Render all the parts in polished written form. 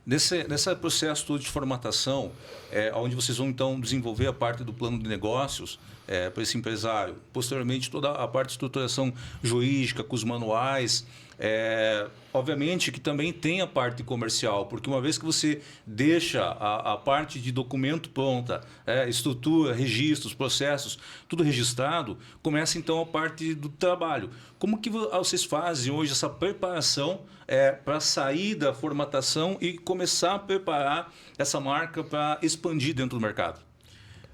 Nesse processo todo de formatação, onde vocês vão então desenvolver a parte do plano de negócios para esse empresário, posteriormente toda a parte de estruturação jurídica, com os manuais, obviamente que também tem a parte comercial, porque uma vez que você deixa a parte de documento pronta, estrutura, registros, processos, tudo registrado, começa então a parte do trabalho. Como que vocês fazem hoje essa preparação para sair da formatação e começar a preparar essa marca para expandir dentro do mercado?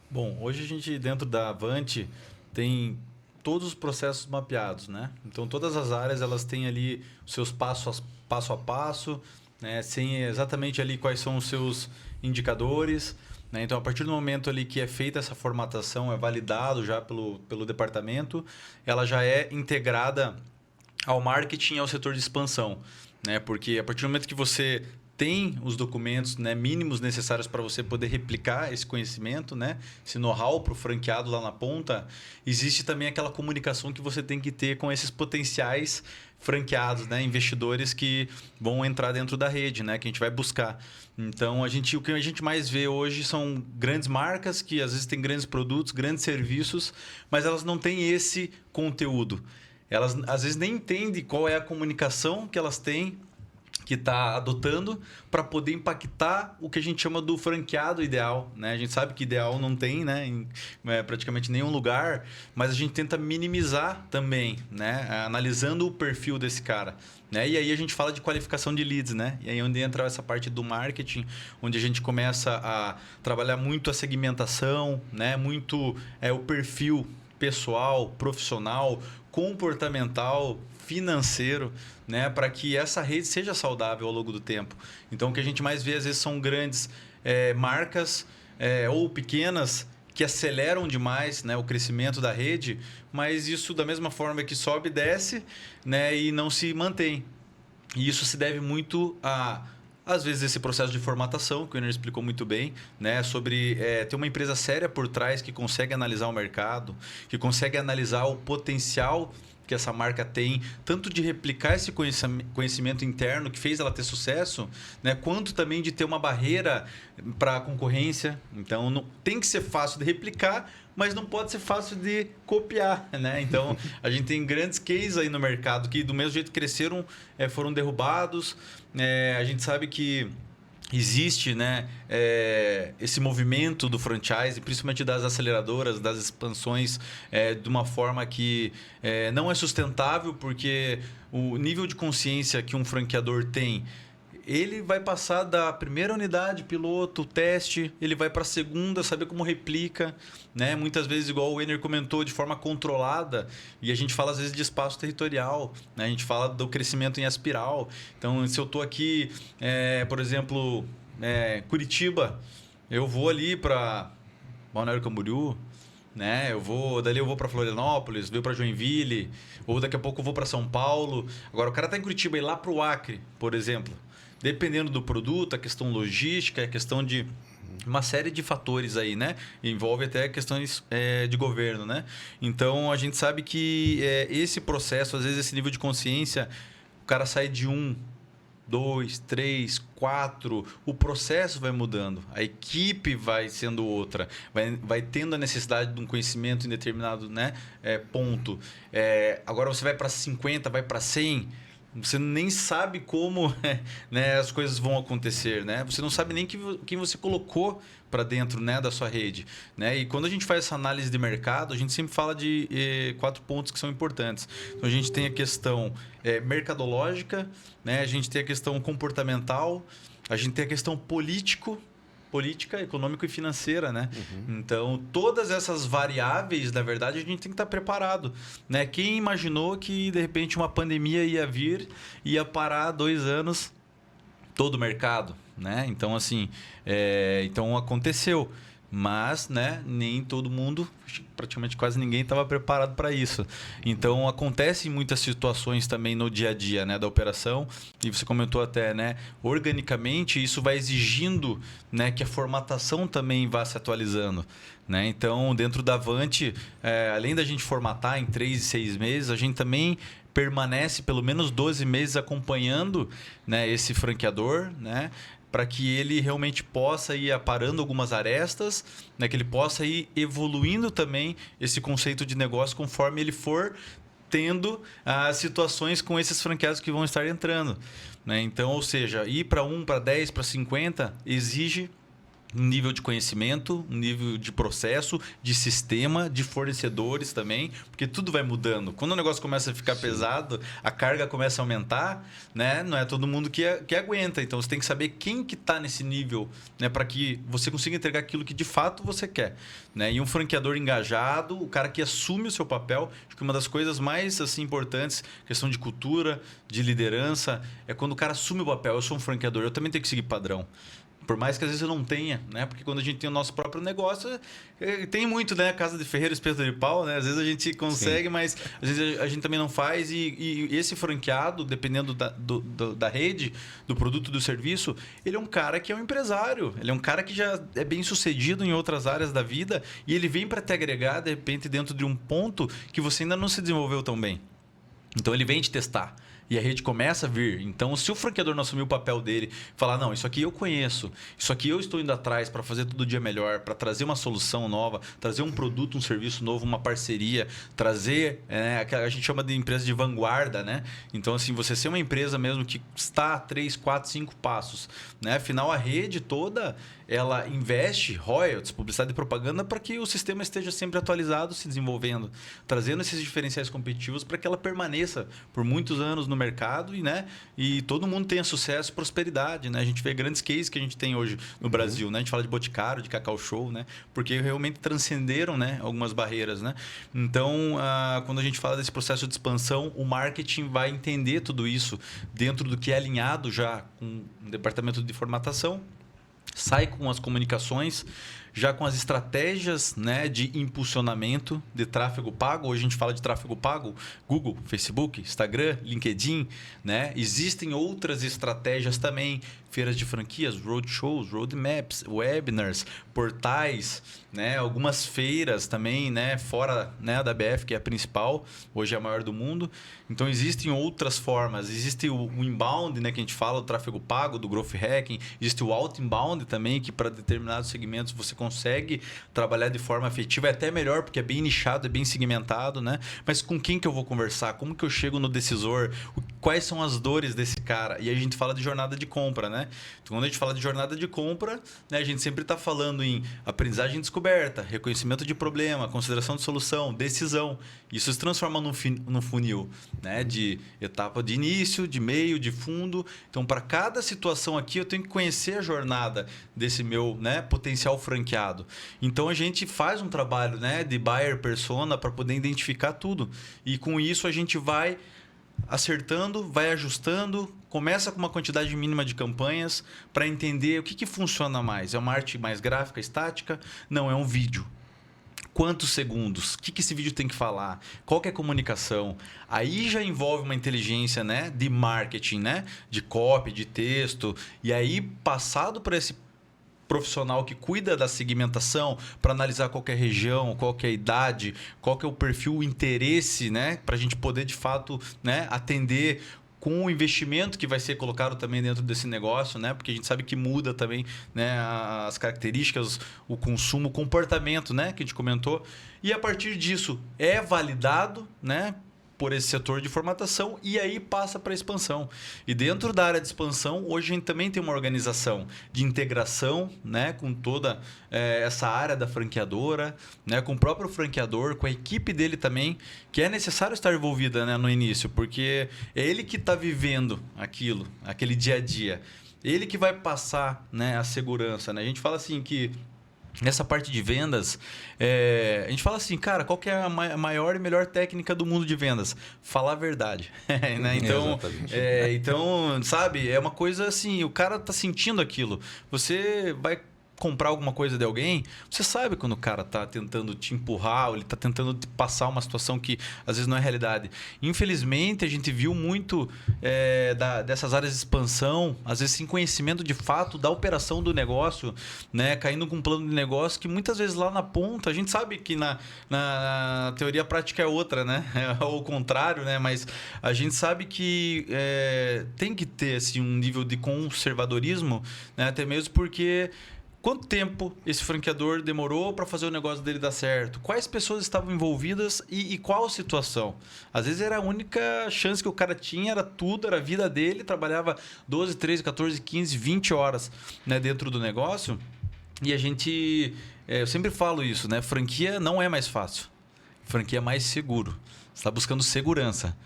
Bom, hoje a gente dentro da Avante tem todos os processos mapeados, né? Então todas as áreas elas têm ali os seus passo a passo, né? Sem exatamente ali quais são os seus indicadores, né? Então a partir do momento ali que é feita essa formatação, é validado já pelo departamento, ela já é integrada ao marketing e ao setor de expansão, né? Porque a partir do momento que você tem os documentos, né, mínimos necessários para você poder replicar esse conhecimento, né, esse know-how para o franqueado lá na ponta, existe também aquela comunicação que você tem que ter com esses potenciais franqueados, né, investidores que vão entrar dentro da rede, né, que a gente vai buscar. Então, o que a gente mais vê hoje são grandes marcas que às vezes têm grandes produtos, grandes serviços, mas elas não têm esse conteúdo. Elas às vezes nem entendem qual é a comunicação que elas têm que está adotando para poder impactar o que a gente chama do franqueado ideal, né? A gente sabe que ideal não tem, né, em praticamente nenhum lugar, mas a gente tenta minimizar também, né, analisando o perfil desse cara, né? E aí a gente fala de qualificação de leads, né? E aí é onde entra essa parte do marketing, onde a gente começa a trabalhar muito a segmentação, né? Muito o perfil pessoal, profissional, comportamental, financeiro, né, para que essa rede seja saudável ao longo do tempo. Então, o que a gente mais vê, às vezes, são grandes marcas ou pequenas que aceleram demais, né, o crescimento da rede, mas isso, da mesma forma que sobe e desce, né, e não se mantém. E isso se deve muito às vezes, esse processo de formatação, que o Ener explicou muito bem, né, sobre ter uma empresa séria por trás que consegue analisar o mercado, que consegue analisar o potencial que essa marca tem, tanto de replicar esse conhecimento interno que fez ela ter sucesso, né, quanto também de ter uma barreira para a concorrência. Então, não, tem que ser fácil de replicar, mas não pode ser fácil de copiar, né? Então, a gente tem grandes cases aí no mercado que, do mesmo jeito que cresceram, foram derrubados. A gente sabe que existe, né, esse movimento do franchise, principalmente das aceleradoras, das expansões, de uma forma que não é sustentável, porque o nível de consciência que um franqueador tem, ele vai passar da primeira unidade, piloto, teste, ele vai para a segunda, saber como replica, né? Muitas vezes, igual o Ener comentou, de forma controlada, e a gente fala às vezes de espaço territorial, né? A gente fala do crescimento em espiral. Então, se eu estou aqui, por exemplo, Curitiba, eu vou ali para Balneário Camboriú, né? Dali eu vou para Florianópolis, vou para Joinville, ou daqui a pouco eu vou para São Paulo. Agora, o cara está em Curitiba e ir lá para o Acre, por exemplo. Dependendo do produto, a questão logística, a questão de uma série de fatores aí, né? Envolve até questões de governo, né? Então, a gente sabe que esse processo, às vezes, esse nível de consciência, o cara sai de 1, 2, 3, 4, o processo vai mudando, a equipe vai sendo outra, vai tendo a necessidade de um conhecimento em determinado, né, ponto. Agora você vai para 50, vai para 100, você nem sabe como, né, as coisas vão acontecer, né? Você não sabe nem quem você colocou para dentro, né, da sua rede, né? E quando a gente faz essa análise de mercado, a gente sempre fala de 4 pontos que são importantes. Então, a gente tem a questão mercadológica, né? A gente tem a questão comportamental, a gente tem a questão política, econômica e financeira, né? Uhum. Então, todas essas variáveis, na verdade, a gente tem que estar preparado, né? Quem imaginou que, de repente, uma pandemia ia vir, ia parar 2 anos todo o mercado, né? Então, assim, então aconteceu. Mas, né, nem todo mundo, praticamente quase ninguém estava preparado para isso. Então, acontecem muitas situações também no dia a dia, né, da operação. E você comentou até, né, organicamente, isso vai exigindo, né, que a formatação também vá se atualizando, né? Então, dentro da Avante, além da gente formatar em 3 e 6 meses, a gente também permanece pelo menos 12 meses acompanhando, né, esse franqueador, né, para que ele realmente possa ir aparando algumas arestas, né? Que ele possa ir evoluindo também esse conceito de negócio conforme ele for tendo situações com esses franqueados que vão estar entrando, né? Então, ou seja, ir para 1, para 10, para 50 exige um nível de conhecimento, um nível de processo, de sistema, de fornecedores também, porque tudo vai mudando. Quando o negócio começa a ficar pesado, a carga começa a aumentar, né? Não é todo mundo que aguenta. Então, você tem que saber quem que está nesse nível, né? Para que você consiga entregar aquilo que de fato você quer, né? E um franqueador engajado, o cara que assume o seu papel, acho que uma das coisas mais assim, importantes, questão de cultura, de liderança, é quando o cara assume o papel. Eu sou um franqueador, eu também tenho que seguir padrão. Por mais que às vezes eu não tenha, né? Porque quando a gente tem o nosso próprio negócio, tem muito, né? Casa de ferreiro, espeto de pau, né? Às vezes a gente consegue, sim, mas às vezes a gente também não faz. E esse franqueado, dependendo da rede, do produto, do serviço, ele é um cara que é um empresário. Ele é um cara que já é bem sucedido em outras áreas da vida e ele vem para te agregar, de repente, dentro de um ponto que você ainda não se desenvolveu tão bem. Então, ele vem te testar. E a rede começa a vir. Então, se o franqueador não assumir o papel dele, falar, não, isso aqui eu conheço, isso aqui eu estou indo atrás para fazer todo dia melhor, para trazer uma solução nova, trazer um produto, um serviço novo, uma parceria, trazer, a gente chama de empresa de vanguarda, né? Então, assim, você ser uma empresa mesmo que está a 3, 4, 5 passos, né? Afinal, a rede toda, ela investe royalties, publicidade e propaganda para que o sistema esteja sempre atualizado, se desenvolvendo, trazendo esses diferenciais competitivos para que ela permaneça por muitos anos no mercado e todo mundo tenha sucesso e prosperidade, né? A gente vê grandes cases que a gente tem hoje no Brasil, né? A gente fala de Boticário, de Cacau Show, né? Porque realmente transcenderam, né, algumas barreiras, né? Então, quando a gente fala desse processo de expansão, o marketing vai entender tudo isso dentro do que é alinhado já com o departamento de formatação, sai com as comunicações, já com as estratégias, né, de impulsionamento de tráfego pago. Hoje a gente fala de tráfego pago, Google, Facebook, Instagram, LinkedIn, né? Existem outras estratégias também, feiras de franquias, roadshows, roadmaps, webinars, portais, né? Algumas feiras também, né? Fora, né, da BF, que é a principal, hoje é a maior do mundo. Então, existem outras formas. Existe o inbound, né, que a gente fala, do tráfego pago, do growth hacking. Existe o outbound também, que para determinados segmentos você consegue trabalhar de forma efetiva. É até melhor, porque é bem nichado, é bem segmentado, né? Mas com quem que eu vou conversar? Como que eu chego no decisor? Quais são as dores desse cara? E a gente fala de jornada de compra, né? Então, quando a gente fala de jornada de compra, né, a gente sempre está falando em aprendizagem e descoberta, reconhecimento de problema, consideração de solução, decisão. Isso se transforma num funil, né? De etapa de início, de meio, de fundo. Então, para cada situação aqui, eu tenho que conhecer a jornada desse meu, né, potencial franqueado. Então, a gente faz um trabalho, né, de buyer persona para poder identificar tudo. E com isso, a gente vai acertando, vai ajustando, começa com uma quantidade mínima de campanhas para entender o que funciona mais. É uma arte mais gráfica, estática? Não, é um vídeo. Quantos segundos? O que esse vídeo tem que falar? Qual que é a comunicação? Aí já envolve uma inteligência, né, de marketing, né, de copy, de texto. E aí, passado por esse profissional que cuida da segmentação para analisar qual que é a região, qual que é a idade, qual que é o perfil, o interesse, né, para a gente poder de fato, né, atender com o investimento que vai ser colocado também dentro desse negócio, né, porque a gente sabe que muda também, né, as características, o consumo, o comportamento, né, que a gente comentou, e a partir disso é validado, né, por esse setor de formatação e aí passa para a expansão. E dentro da área de expansão, hoje a gente também tem uma organização de integração, né, com toda essa área da franqueadora, né, com o próprio franqueador, com a equipe dele também, que é necessário estar envolvida, né, no início, porque é ele que está vivendo aquilo, aquele dia a dia. Ele que vai passar, né, a segurança. Né? A gente fala assim que nessa parte de vendas, a gente fala assim, cara, qual que é a maior e melhor técnica do mundo de vendas? Falar a verdade. Né? Então, sabe, é uma coisa assim, o cara tá sentindo aquilo. Você vai comprar alguma coisa de alguém, você sabe quando o cara tá tentando te empurrar, ou ele tá tentando te passar uma situação que às vezes não é realidade. Infelizmente, a gente viu muito dessas áreas de expansão, às vezes sem conhecimento de fato da operação do negócio, né? Caindo com um plano de negócio que muitas vezes lá na ponta, a gente sabe que na teoria prática é outra, né? É o contrário, né? Mas a gente sabe que tem que ter assim, um nível de conservadorismo, né? Até mesmo porque quanto tempo esse franqueador demorou para fazer o negócio dele dar certo? Quais pessoas estavam envolvidas e qual a situação? Às vezes era a única chance que o cara tinha, era tudo, era a vida dele, trabalhava 12, 13, 14, 15, 20 horas, né, dentro do negócio. E a gente... eu sempre falo isso, né? Franquia não é mais fácil. Franquia é mais seguro. Você está buscando segurança.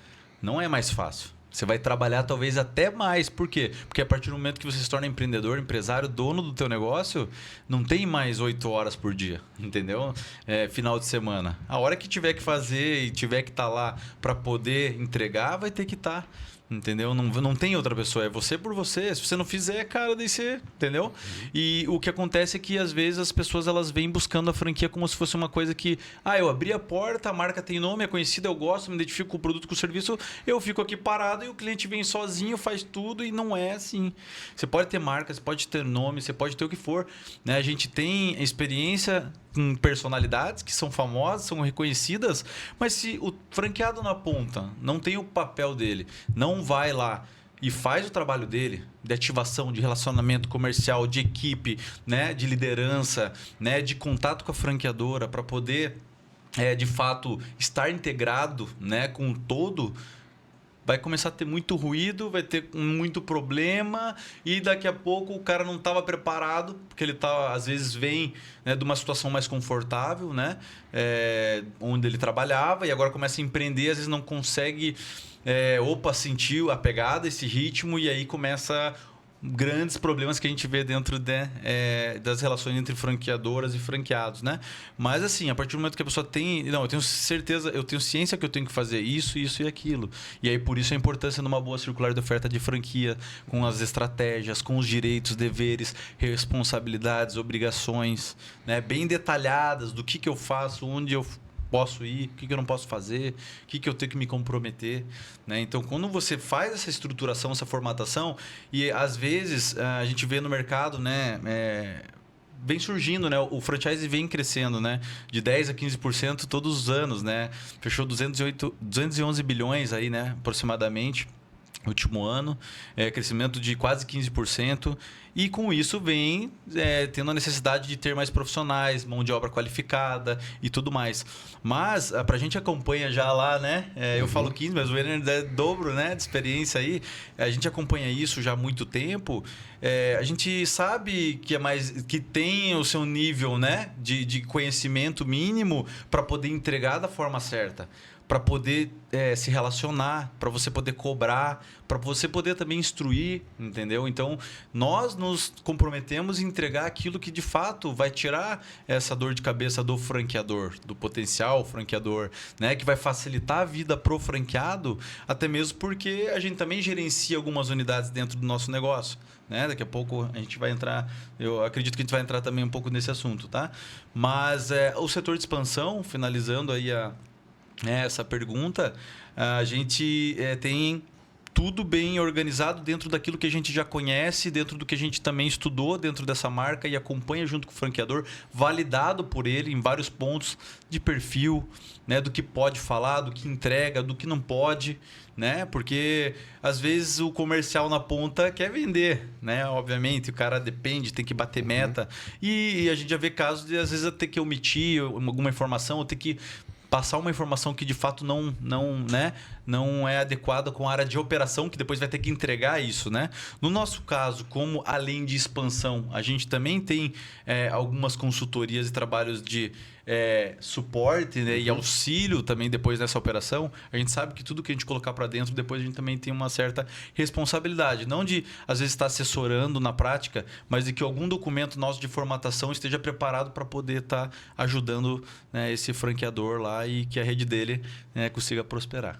Não é mais fácil. Você vai trabalhar talvez até mais. Por quê? Porque a partir do momento que você se torna empreendedor, empresário, dono do teu negócio, não tem mais 8 horas por dia, entendeu? Final de semana. A hora que tiver que fazer e tiver que estar lá para poder entregar, vai ter que estar. Entendeu? Não tem outra pessoa, é você por você. Se você não fizer, cara, daí você... Entendeu? E o que acontece é que, às vezes, as pessoas elas vêm buscando a franquia como se fosse uma coisa que... eu abri a porta, a marca tem nome, é conhecida, eu gosto, me identifico com o produto, com o serviço, eu fico aqui parado e o cliente vem sozinho, faz tudo e não é assim. Você pode ter marca, você pode ter nome, você pode ter o que for, né? A gente tem experiência com personalidades que são famosas, são reconhecidas, mas se o franqueado na ponta não tem o papel dele, não vai lá e faz o trabalho dele de ativação, de relacionamento comercial, de equipe, né, de liderança, né, de contato com a franqueadora para poder, de fato, estar integrado, né, com o todo, vai começar a ter muito ruído, vai ter muito problema e daqui a pouco o cara não estava preparado, porque ele às vezes vem, né, de uma situação mais confortável, né, onde ele trabalhava e agora começa a empreender, às vezes não consegue sentir a pegada, esse ritmo e aí começa grandes problemas que a gente vê dentro das relações entre franqueadoras e franqueados, né? Mas assim, a partir do momento que a pessoa tem... Não, eu tenho certeza, eu tenho ciência que eu tenho que fazer isso, isso e aquilo. E aí, por isso, a importância de uma boa circular de oferta de franquia, com as estratégias, com os direitos, deveres, responsabilidades, obrigações, né? Bem detalhadas do que eu faço, onde eu posso ir, o que eu não posso fazer, o que eu tenho que me comprometer, né? Então, quando você faz essa estruturação, essa formatação, e às vezes a gente vê no mercado, né, vem surgindo, né, o franchise vem crescendo, né, de 10% a 15% todos os anos, né? Fechou 211 bilhões aí, né, aproximadamente, no último ano, crescimento de quase 15%. E com isso vem tendo a necessidade de ter mais profissionais, mão de obra qualificada e tudo mais. Mas para a gente acompanha já lá, né? Eu falo 15, mas o Werner é dobro, né, de experiência aí. A gente acompanha isso já há muito tempo. A gente sabe que tem o seu nível, né, de conhecimento mínimo para poder entregar da forma certa. Para poder se relacionar, para você poder cobrar, para você poder também instruir, entendeu? Então, nós nos comprometemos em entregar aquilo que, de fato, vai tirar essa dor de cabeça do franqueador, do potencial franqueador, né? Que vai facilitar a vida pro franqueado, até mesmo porque a gente também gerencia algumas unidades dentro do nosso negócio, né? Daqui a pouco a gente vai entrar, eu acredito que a gente vai entrar também um pouco nesse assunto, tá? Mas o setor de expansão, finalizando aí essa pergunta, a gente tem tudo bem organizado dentro daquilo que a gente já conhece, dentro do que a gente também estudou dentro dessa marca e acompanha junto com o franqueador, validado por ele em vários pontos de perfil, né, do que pode falar, do que entrega, do que não pode, né? Porque às vezes o comercial na ponta quer vender, né? Obviamente, o cara depende, tem que bater meta. E a gente já vê casos de às vezes ter que omitir alguma informação ou ter que passar uma informação que de fato não é adequada com a área de operação, que depois vai ter que entregar isso, né? No nosso caso, como além de expansão, a gente também tem algumas consultorias e trabalhos de suporte, né, e auxílio também depois dessa operação. A gente sabe que tudo que a gente colocar para dentro, depois a gente também tem uma certa responsabilidade. Não de, às vezes, estar assessorando na prática, mas de que algum documento nosso de formatação esteja preparado para poder estar ajudando, né, esse franqueador lá e que a rede dele, né, consiga prosperar.